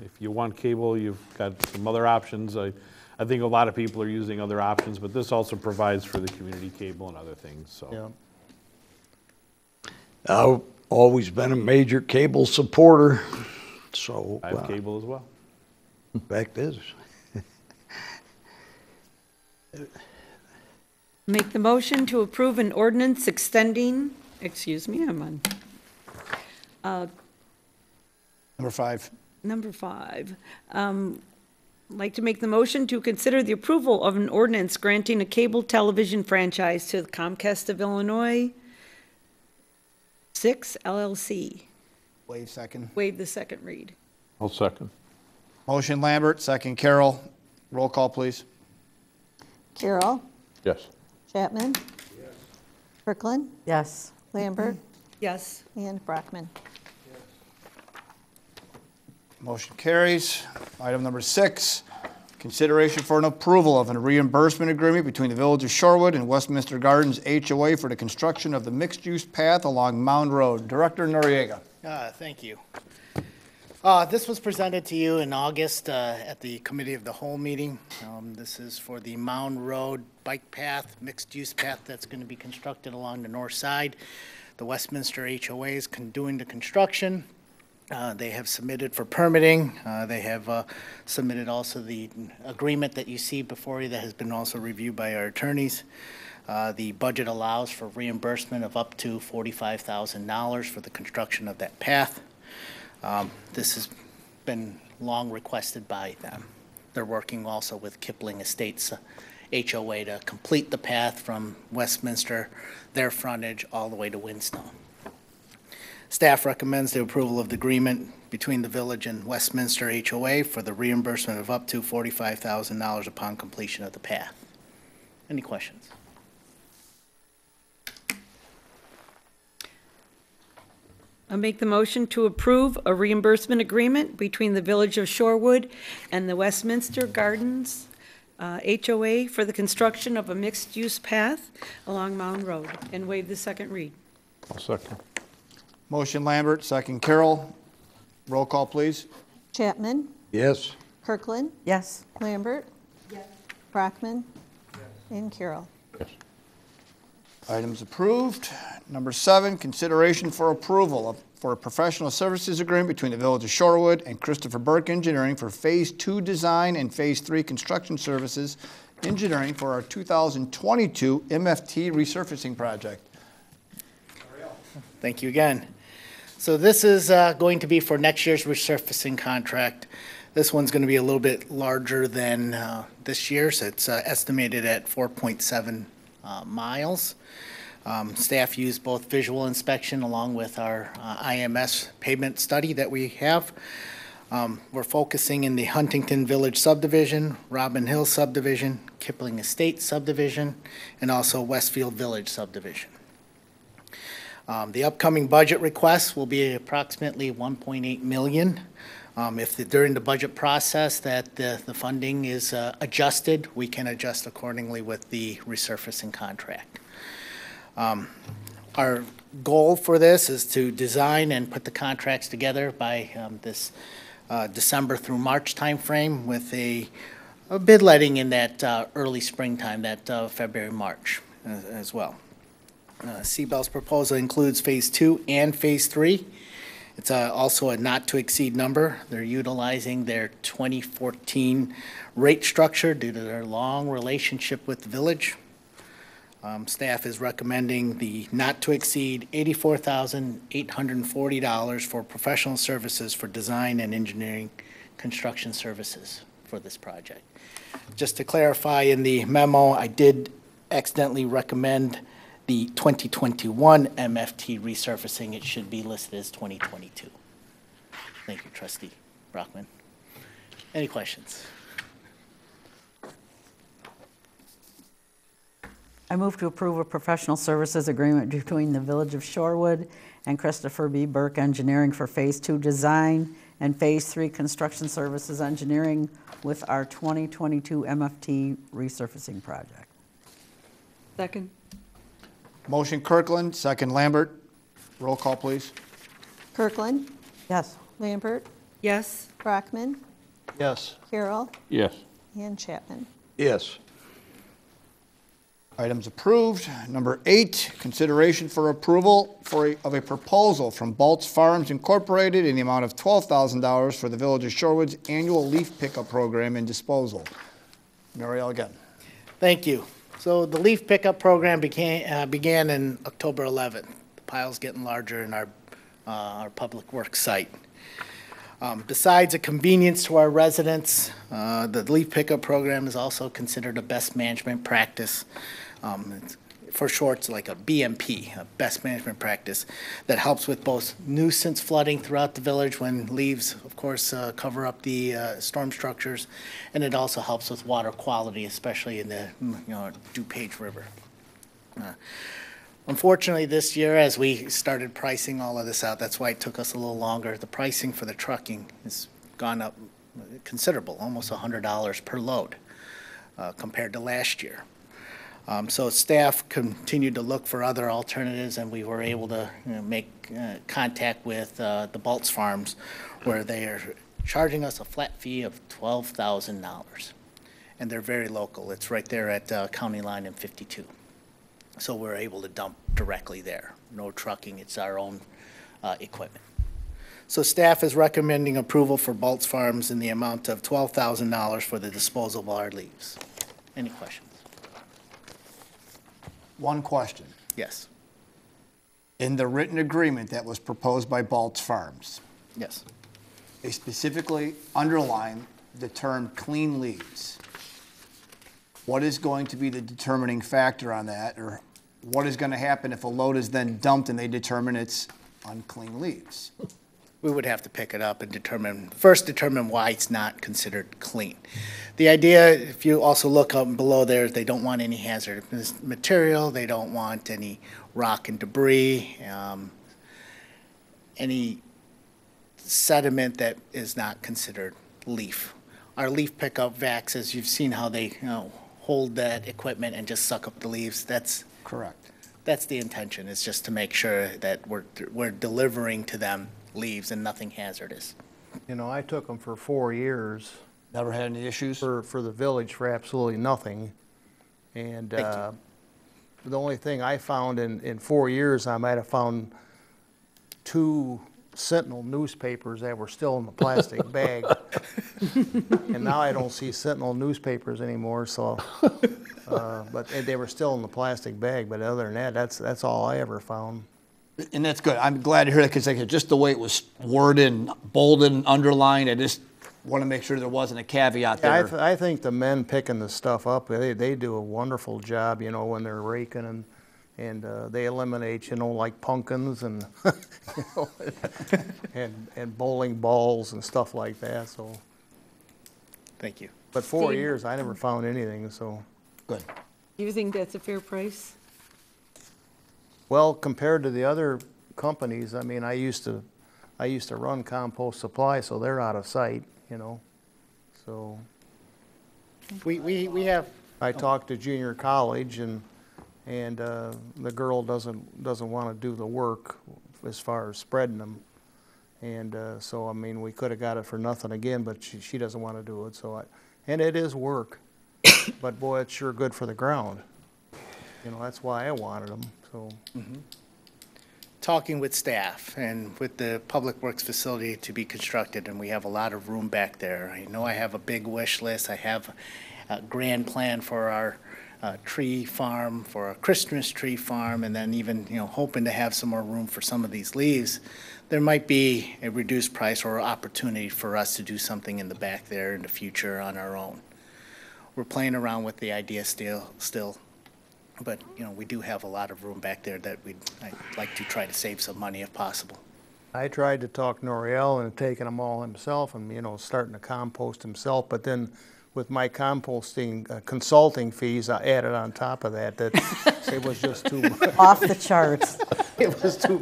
If you want cable, you've got some other options. I think a lot of people are using other options, but this also provides for the community cable and other things, so. Yeah. I've always been a major cable supporter, so. I have cable as well. Fact is. Make the motion to approve an ordinance extending, I'm on Number 5. number 5. Like to make the motion to consider the approval of an ordinance granting a cable television franchise to Comcast of Illinois 6 LLC. Waive second. Waive the second read. I'll second. Motion Lambert, second Carroll. Roll call, please. Carroll, Yes. Chapman. Kirkland, Yes. Lambert, Yes. and Brockman. Motion carries. Item number 6, consideration for an approval of a reimbursement agreement between the Village of Shorewood and Westminster Gardens HOA for the construction of the mixed-use path along Mound Road. Director Noriega. Thank you. This was presented to you in August at the Committee of the Whole meeting. This is for the Mound Road bike path, mixed-use path that's going to be constructed along the north side. The Westminster HOA is doing the construction. They have submitted for permitting. They have submitted also the agreement that you see before you that has been also reviewed by our attorneys. The budget allows for reimbursement of up to $45,000 for the construction of that path. This has been long requested by them. They're working also with Kipling Estates HOA to complete the path from Westminster, their frontage, all the way to Whinstone. Staff recommends the approval of the agreement between the village and Westminster HOA for the reimbursement of up to $45,000 upon completion of the path. Any questions? I make the motion to approve a reimbursement agreement between the Village of Shorewood and the Westminster Gardens HOA for the construction of a mixed-use path along Mound Road, and waive the second read. I'll second. Motion Lambert, second Carroll. Roll call, please. Chapman, Yes. Kirkland, Yes. Lambert, Brockman, and Carroll. Yes. Items approved. Number 7, consideration for approval for a professional services agreement between the Village of Shorewood and Christopher Burke Engineering for Phase 2 design and Phase 3 construction services engineering for our 2022 MFT resurfacing project. Thank you again. So this is going to be for next year's resurfacing contract. This one's going to be a little bit larger than this year's. It's estimated at 4.7 miles. Staff used both visual inspection along with our IMS pavement study that we have. We're focusing in the Huntington Village subdivision, Robin Hill subdivision, Kipling Estates subdivision, and also Westfield Village subdivision. The upcoming budget request will be approximately $1.8 million. If during the budget process that the funding is adjusted, we can adjust accordingly with the resurfacing contract. Our goal for this is to design and put the contracts together by this December through March timeframe with a bid letting in that early springtime, that February, March as well. CBEL's proposal includes Phase 2 and Phase 3. It's also a not-to-exceed number. They're utilizing their 2014 rate structure due to their long relationship with the village. Staff is recommending the not-to-exceed $84,840 for professional services for design and engineering construction services for this project. Just to clarify, in the memo, I did accidentally recommend the 2021 MFT resurfacing. It should be listed as 2022. Thank you, Trustee Brockman. Any questions? I move to approve a professional services agreement between the Village of Shorewood and Christopher B. Burke Engineering for Phase 2 design and Phase 3 construction services engineering with our 2022 MFT resurfacing project. Second. Motion Kirkland, second Lambert. Roll call, please. Kirkland, Yes. Lambert, Yes. Brockman, Yes. Carroll, Yes. and Chapman. Yes. Items approved. Number 8, consideration for approval of a proposal from Baltz Farms Incorporated in the amount of $12,000 for the Village of Shorewood's annual leaf pickup program and disposal. Muriel again. Thank you. So the leaf pickup program began in October 11th. The pile's getting larger in our public works site. Besides a convenience to our residents, the leaf pickup program is also considered a best management practice. for short, it's like a BMP, a best management practice, that helps with both nuisance flooding throughout the village when leaves, of course, cover up the storm structures, and it also helps with water quality, especially in the DuPage River. Unfortunately, this year, as we started pricing all of this out, that's why it took us a little longer. The pricing for the trucking has gone up considerable, almost $100 per load compared to last year. So staff continued to look for other alternatives, and we were able to make contact with the Baltz Farms, where they are charging us a flat fee of $12,000. And they're very local. It's right there at County Line and 52. So we're able to dump directly there. No trucking, it's our own equipment. So staff is recommending approval for Baltz Farms in the amount of $12,000 for the disposal of our leaves. Any questions? One question. Yes. In the written agreement that was proposed by Baltz Farms, Yes. they specifically underline the term clean leaves. What is going to be the determining factor on that, or what is going to happen if a load is then dumped and they determine it's unclean leaves? We would have to pick it up and first determine why it's not considered clean. The idea, if you also look up below there, they don't want any hazardous material, they don't want any rock and debris, any sediment that is not considered leaf. Our leaf pickup vacs, as you've seen how they hold that equipment and just suck up the leaves, that's correct. That's the intention, is just to make sure that we're delivering to them leaves and nothing hazardous. I took them for 4 years. Never had any issues? For the village for absolutely nothing. And the only thing I found in 4 years, I might have found 2 Sentinel newspapers that were still in the plastic bag. And now I don't see Sentinel newspapers anymore, so, but they were still in the plastic bag, but other than that, that's all I ever found. And that's good. I'm glad to hear that, because just the way it was worded and bolded and underlined, I just want to make sure there wasn't a caveat there. Yeah, I think the men picking the stuff up, they do a wonderful job, when they're raking, and they eliminate, like pumpkins and, and bowling balls and stuff like that, so. Thank you. But 4 Steve? years, I never found anything, so. Good. Do you think that's a fair price? Well, compared to the other companies, I used to run Compost Supply, so they're out of sight, so. We have. I talked to junior college, and the girl doesn't want to do the work as far as spreading them. And so, we could have got it for nothing again, but she doesn't want to do it, so and it is work, but boy, it's sure good for the ground. That's why I wanted them, so. Mm-hmm. Talking with staff and with the Public Works facility to be constructed, and we have a lot of room back there. I know I have a big wish list. I have a grand plan for our tree farm, for a Christmas tree farm, and then even, hoping to have some more room for some of these leaves. There might be a reduced price or opportunity for us to do something in the back there in the future on our own. We're playing around with the idea still. But, we do have a lot of room back there that I'd like to try to save some money if possible. I tried to talk Noriel into taking them all himself and, starting to compost himself, but then with my composting consulting fees, I added on top of that it was just too much. Off the charts. It was too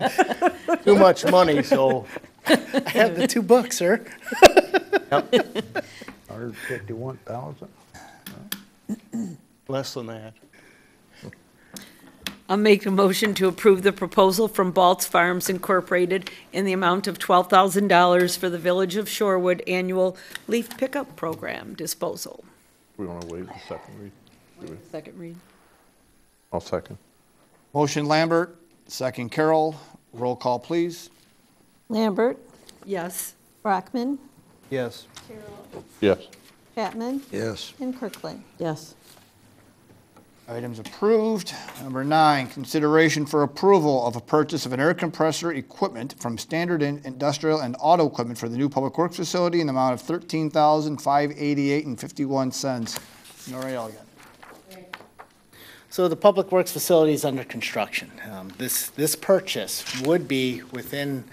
much money, so. I have the 2 books, sir. Yep. 151,000? Less than that. I'll make a motion to approve the proposal from Baltz Farms Incorporated in the amount of $12,000 for the Village of Shorewood annual leaf pickup program disposal. We want to waive the second read? Do we? Second read. I'll second. Motion Lambert, second Carroll. Roll call, please. Lambert, Yes. Brockman, Yes. Yes. Chapman, Yes. and Kirkland. Yes. Items approved. Number 9, consideration for approval of a purchase of an air compressor equipment from Standard Industrial and Auto Equipment for the new Public Works facility in the amount of $13,588.51. Noriel again. So the Public Works facility is under construction. This purchase would be within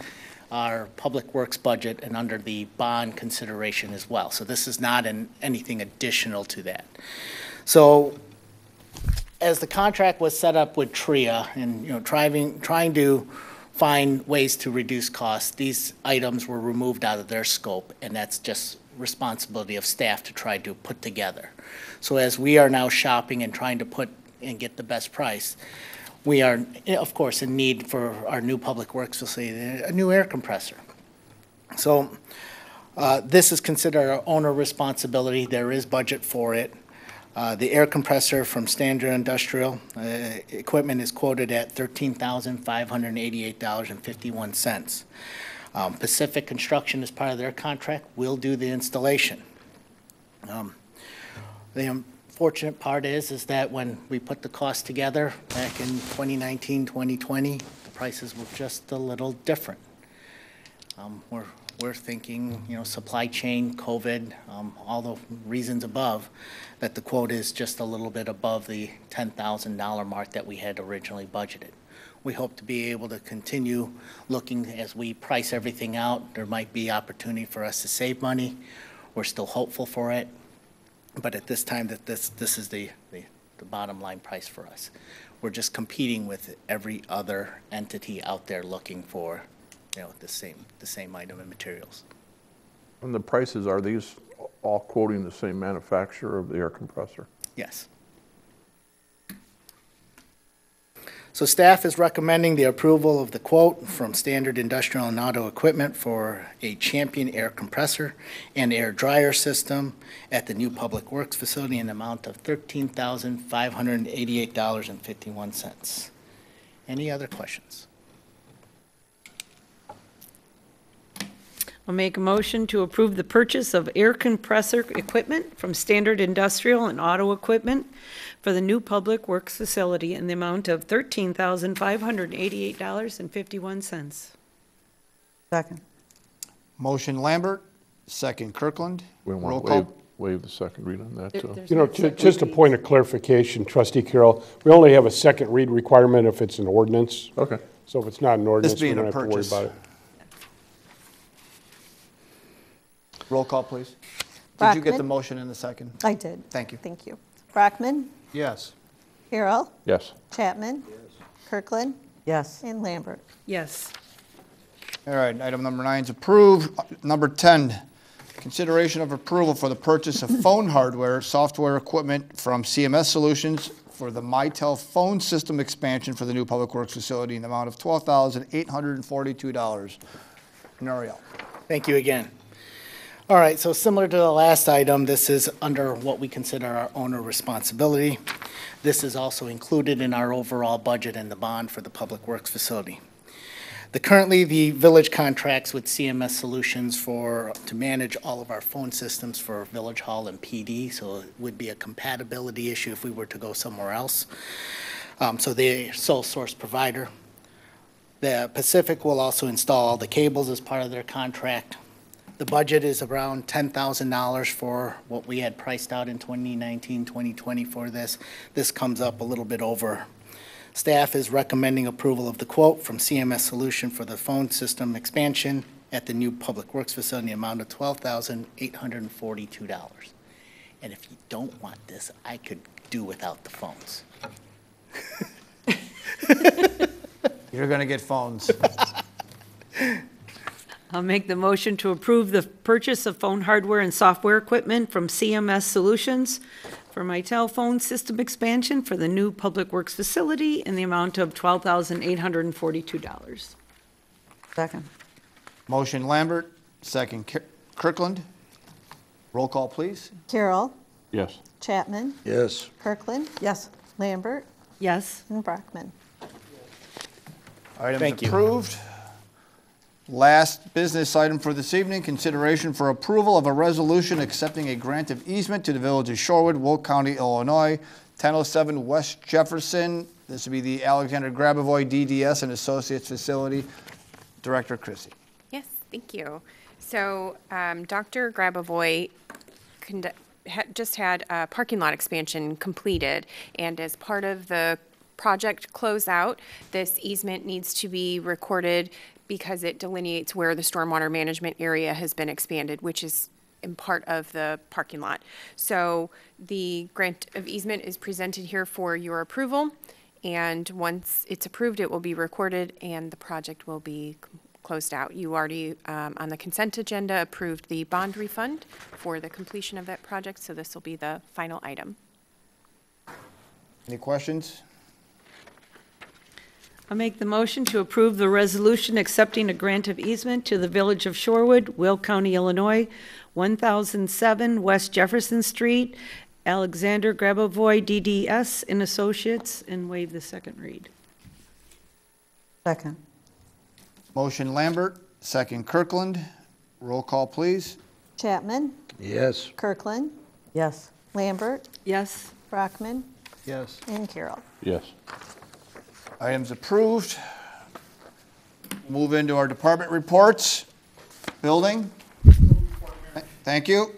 our Public Works budget and under the bond consideration as well. So this is not anything additional to that. So as the contract was set up with TRIA and, trying to find ways to reduce costs, these items were removed out of their scope, and that's just responsibility of staff to try to put together. So as we are now shopping and trying to put and get the best price, we are, of course, in need for our new Public Works facility, a new air compressor. So this is considered our owner responsibility. There is budget for it. The air compressor from Standard Industrial Equipment is quoted at $13,588.51. Pacific Construction, as part of their contract, will do the installation. The unfortunate part is that when we put the cost together back in 2019, 2020, the prices were just a little different. We're thinking, supply chain, COVID, all the reasons above, that the quote is just a little bit above the $10,000 mark that we had originally budgeted. We hope to be able to continue looking as we price everything out. There might be opportunity for us to save money. We're still hopeful for it. But at this time, that this is the bottom line price for us. We're just competing with every other entity out there looking for, the same item and materials. And the prices, are these all quoting the same manufacturer of the air compressor? Yes. So staff is recommending the approval of the quote from Standard Industrial and Auto Equipment for a Champion air compressor and air dryer system at the new Public Works facility in the amount of $13,588.51. Any other questions? I'll make a motion to approve the purchase of air compressor equipment from Standard Industrial and Auto Equipment for the new Public Works facility in the amount of $13,588.51. Second. Motion Lambert, second Kirkland. We Roll want call. to waive the second read on that, too. Just a point of clarification, Trustee Carroll, we only have a second read requirement if it's an ordinance. Okay. So if it's not an ordinance, we being don't a have to worry purchase. about it. Roll call, please. Did you get the Brockman? motion in the second? I did. Thank you. Thank you. Brockman, Yes. Carroll, Yes. Chapman, Kirkland, Yes. and Lambert. Yes. All right, item number 9 is approved. Number 10, consideration of approval for the purchase of phone hardware, software equipment from CMS Solutions for the Mitel phone system expansion for the new Public Works facility in the amount of $12,842. Noriel. Thank you again. All right, so similar to the last item, this is under what we consider our owner responsibility. This is also included in our overall budget and the bond for the Public Works facility. Currently, the village contracts with CMS Solutions to manage all of our phone systems for Village Hall and PD, so it would be a compatibility issue if we were to go somewhere else. So they're sole source provider. The Pacific will also install all the cables as part of their contract. The budget is around $10,000 for what we had priced out in 2019, 2020 for this. This comes up a little bit over. Staff is recommending approval of the quote from CMS Solution for the phone system expansion at the new Public Works facility in the amount of $12,842. And if you don't want this, I could do without the phones. You're going to get phones. I'll make the motion to approve the purchase of phone hardware and software equipment from CMS Solutions for Mitel phone system expansion for the new Public Works facility in the amount of $12,842. Second. Motion Lambert, second Kirkland. Roll call, please. Carroll, Yes. Chapman, Yes. Kirkland, Yes. Lambert, Yes. and Brockman. Items Thank you. approved. Last business item for this evening, consideration for approval of a resolution accepting a grant of easement to the Village of Shorewood, Will County, Illinois, 1007 West Jefferson. This would be the Alexander Grabavoy DDS and Associates facility. Director Chrissy. Yes, thank you. So Dr. Grabavoy just had a parking lot expansion completed, and as part of the project closeout, this easement needs to be recorded because it delineates where the stormwater management area has been expanded, which is in part of the parking lot. So the grant of easement is presented here for your approval, and once it's approved, it will be recorded and the project will be closed out. You already, on the consent agenda, approved the bond refund for the completion of that project, so this will be the final item. Any questions? I'll make the motion to approve the resolution accepting a grant of easement to the Village of Shorewood, Will County, Illinois, 1007 West Jefferson Street, Alexander Grabavoy, DDS and Associates, and waive the second read. Second. Motion Lambert, second Kirkland. Roll call, please. Chapman? Yes. Kirkland? Yes. Lambert? Yes. Brockman? Yes. And Carroll. Yes. Items approved. Move into our department reports. Building. Thank you.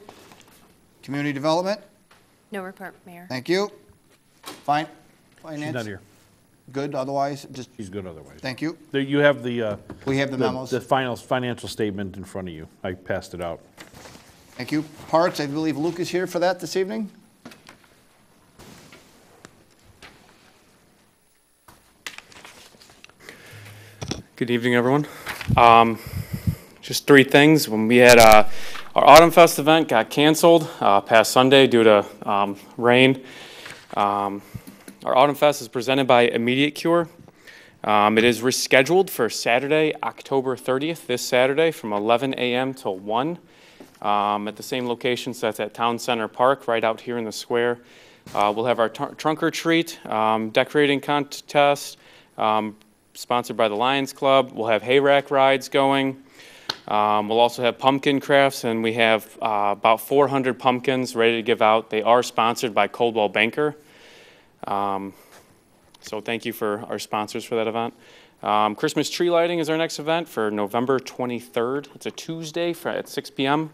Community development. No report, Mayor. Thank you. Finance. She's not here. Good, otherwise, just, She's good otherwise. thank you. There, you have the. We have the memos. The final financial statement in front of you. I passed it out. Thank you. Parks, I believe Luke is here for that this evening. Good evening, everyone. Just three things. When we had our Autumn Fest event got canceled past Sunday due to rain. Our Autumn Fest is presented by Immediate Cure. It is rescheduled for Saturday, October 30th, this Saturday from 11 a.m. till 1 at the same location, so that's at Town Center Park, right out here in the square. We'll have our trunk or treat, decorating contest, sponsored by the Lions Club. We'll have hay rack rides going. We'll also have pumpkin crafts, and we have about 400 pumpkins ready to give out. They are sponsored by Coldwell Banker. So thank you for our sponsors for that event. Christmas tree lighting is our next event for November 23rd. It's a Tuesday at 6 p.m.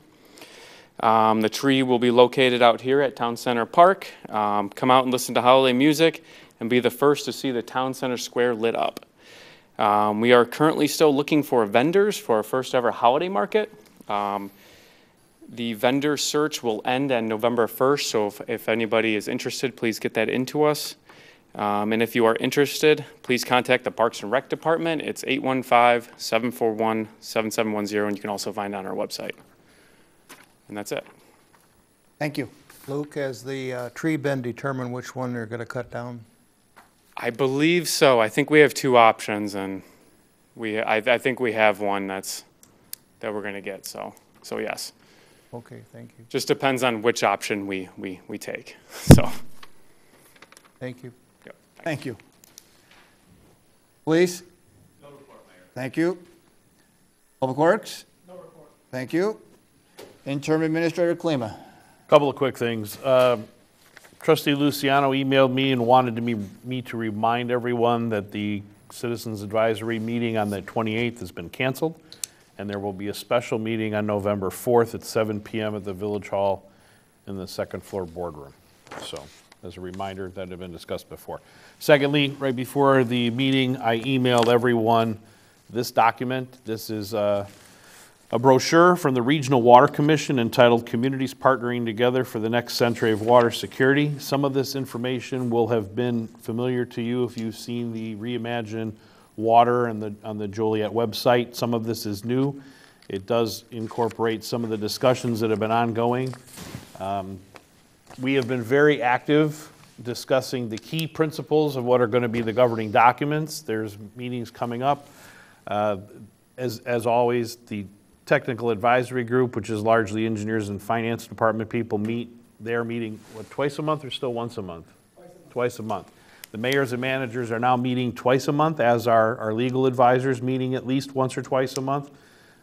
The tree will be located out here at Town Center Park. Come out and listen to holiday music and be the first to see the Town Center Square lit up. We are currently still looking for vendors for our first ever holiday market. The vendor search will end on November 1st, so if anybody is interested, please get that into us. And if you are interested, please contact the Parks and Rec Department. It's 815-741-7710, and you can also find it on our website. And that's it. Thank you. Luke, has the tree been determined which one they're going to cut down? I believe so. I think we have two options, and I think we have one that we're going to get. So yes. Okay, thank you. Just depends on which option we take. So. Thank you. Yep. Thank you. Police? No report, Mayor. Thank you. Public Works? No report. Thank you. Interim Administrator Klima. Couple of quick things. Trustee Luciano emailed me and wanted me to remind everyone that the Citizens Advisory meeting on the 28th has been canceled, and there will be a special meeting on November 4th at 7 p.m. at the Village Hall in the second floor boardroom. So, as a reminder, that had been discussed before. Secondly, right before the meeting, I emailed everyone this document. This is a brochure from the Regional Water Commission entitled Communities Partnering Together for the Next Century of Water Security. Some of this information will have been familiar to you if you've seen the Reimagine Water on the Joliet website. Some of this is new. It does incorporate some of the discussions that have been ongoing. We have been very active discussing the key principles of what are going to be the governing documents. There's meetings coming up. As always, the Technical Advisory Group, which is largely engineers and finance department people, they're meeting, twice a month or still once a month? Twice a month. The mayors and managers are now meeting twice a month, as are our legal advisors meeting at least once or twice a month.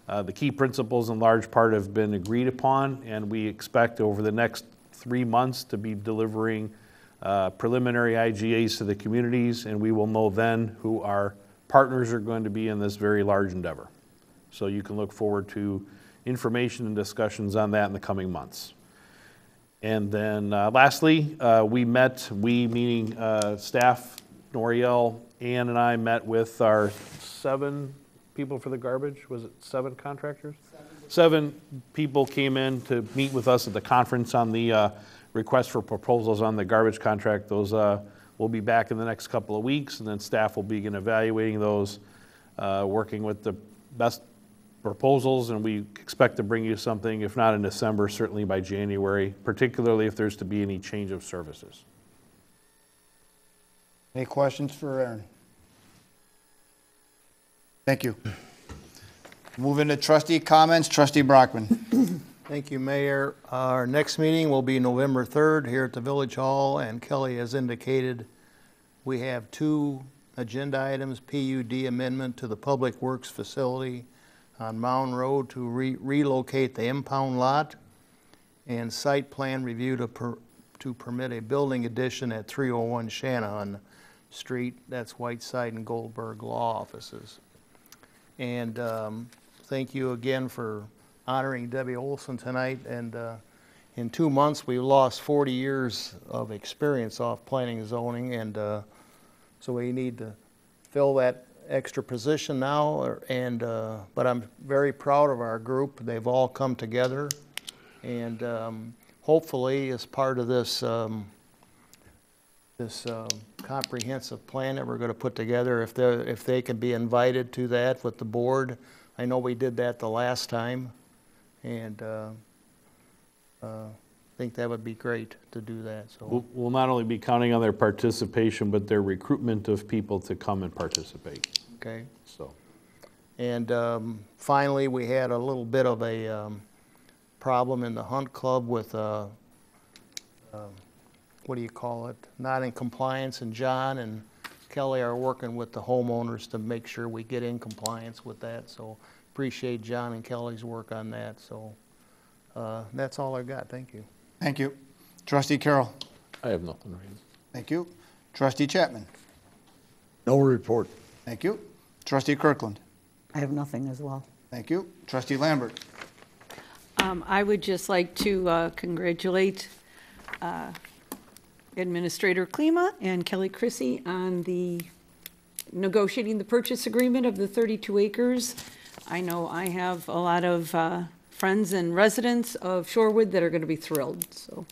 The key principles in large part have been agreed upon, and we expect over the next 3 months to be delivering preliminary IGAs to the communities, and we will know then who our partners are going to be in this very large endeavor. So you can look forward to information and discussions on that in the coming months. And then lastly, we meaning staff, Noriel, Ann and I met with our 7 people for the garbage. Was it 7 contractors? 7 people came in to meet with us at the conference on the request for proposals on the garbage contract. Those will be back in the next couple of weeks, and then staff will begin evaluating those, working with the best proposals, and we expect to bring you something, if not in December, certainly by January, particularly if there's to be any change of services. Any questions for Aaron? Thank you. Moving to trustee comments, trustee Brockman. Thank you, Mayor. Our next meeting will be November 3rd here at the Village Hall, and Kelly has indicated we have 2 agenda items, PUD amendment to the Public Works facility on Mound Road to relocate the impound lot, and site plan review to permit a building addition at 301 Shanahan Street. That's Whiteside and Goldberg Law Offices. And thank you again for honoring Debbie Olson tonight. And in 2 months, we lost 40 years of experience off planning and zoning, and so we need to fill that extra position now. And but I'm very proud of our group. They've all come together, and hopefully, as part of this comprehensive plan that we're going to put together, if they can be invited to that with the board. I know we did that the last time, and I think that would be great to do that. So We'll not only be counting on their participation, but their recruitment of people to come and participate. okay. So, And finally, we had a little bit of a problem in the Hunt Club with what do you call it? Not in compliance, and John and Kelly are working with the homeowners to make sure we get in compliance with that. So appreciate John and Kelly's work on that. So that's all I've got. Thank you. Thank you. Trustee Carroll. I have nothing right. Thank you. Trustee Chapman. No report. Thank you. Trustee Kirkland. I have nothing as well. Thank you. Trustee Lambert. I would just like to congratulate Administrator Klima and Kelly Chrissy on the negotiating the purchase agreement of the 32 acres. I know I have a lot of friends and residents of Shorewood that are going to be thrilled. So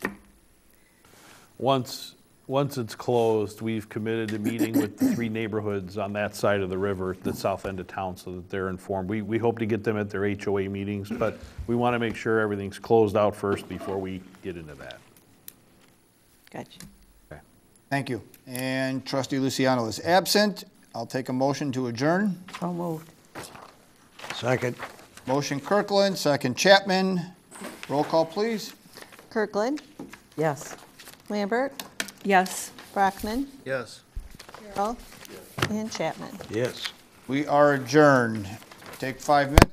once it's closed, we've committed to meeting with the 3 neighborhoods on that side of the river, the south end of town, so that they're informed. We hope to get them at their HOA meetings, but we want to make sure everything's closed out first before we get into that. Gotcha. Okay. Thank you. And Trustee Luciano is absent. I'll take a motion to adjourn. So moved. Second. Motion Kirkland, second Chapman. Roll call, please. Kirkland, Yes. Lambert, Yes. Brockman, Yes. Carroll, and Chapman. Yes. We are adjourned. Take 5 minutes.